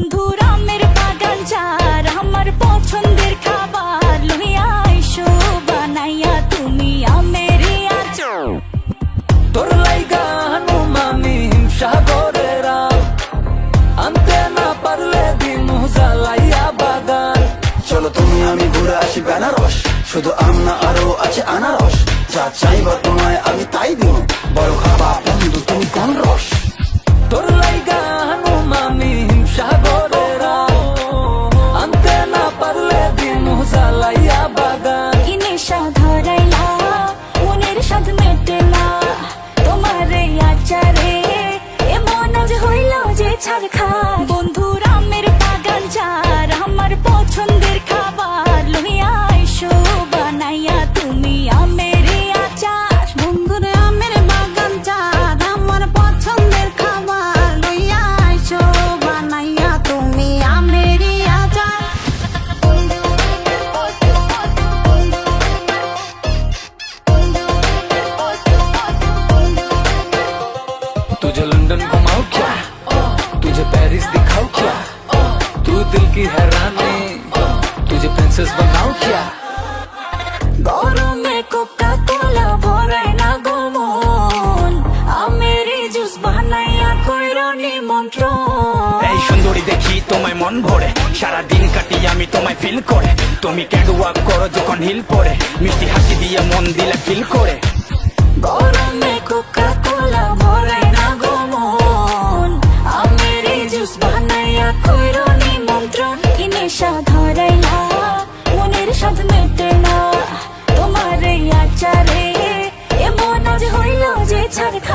বন্ধুর আমের বাগান যার আমার পছন্দের খাবার লইয়া আইসো বানাইয়া তুমি আমেরই আচার। তোর লাইগা হানুমামি হিমসাগরের আম, আনতে না পারলে দিমু জ্বালাইয়া বাগান। চলো তুমি আমি ঘুরে আসি বেনারস, শুধু আম না আরো আছে আনারস। যা চাইবা তোমায় আমি তাই দিব, বড় খাবা বন্ধু তুমি কোন রস। তোর লাইগা হানুমামি হিমসাগরের আম, আনতে না পারলে দিমু জ্বালাইয়া বাগান। কি নেশা ধরাইলা মনের স্বাদ মেটে না তোমার এই আচারে, এমন আজ হইল যে ছাড় খা। বন্ধুর আমের বাগান যার আমার পছন্দের খাবার লইয়া আইসো বানাইয়া তুমি আমেরই আচার। বন্ধুরে আমের বাগান যার আমার পছন্দের খাবার লইয়া আইসো বানাইয়া তুমি আমেরই আচার। तुझे लंदन घुमाओ क्या, तुझे पेरिस दिखाओ क्या, तू दिल की हैरानी, तुझे प्रिंसेस बनाओ क्या। গরমে কোকা কোলা ভরাই না গো মন, আমেরই জুস বানাইয়া কইরো নিমন্ত্রণ। এই সুন্দরী দেখি তোমায় মন ভরে, সারাদিন কাটি আমি তোমায় ফিল করে। তুমি ক্যাটওয়াক করো যখন হিল পরে, মিষ্টি হাসি দিয়ে মন দিলে ফিল করে। গরমে কোকা কোলা ভরাই না গো মন, আমেরই জুস বানাইয়া কইরো নিমন্ত্রণ। কি নেশা ধরাইলা মনের স্বাদ মেটে না তোমার এই আচারে, এমন আজ হইল যে ছাড় খা।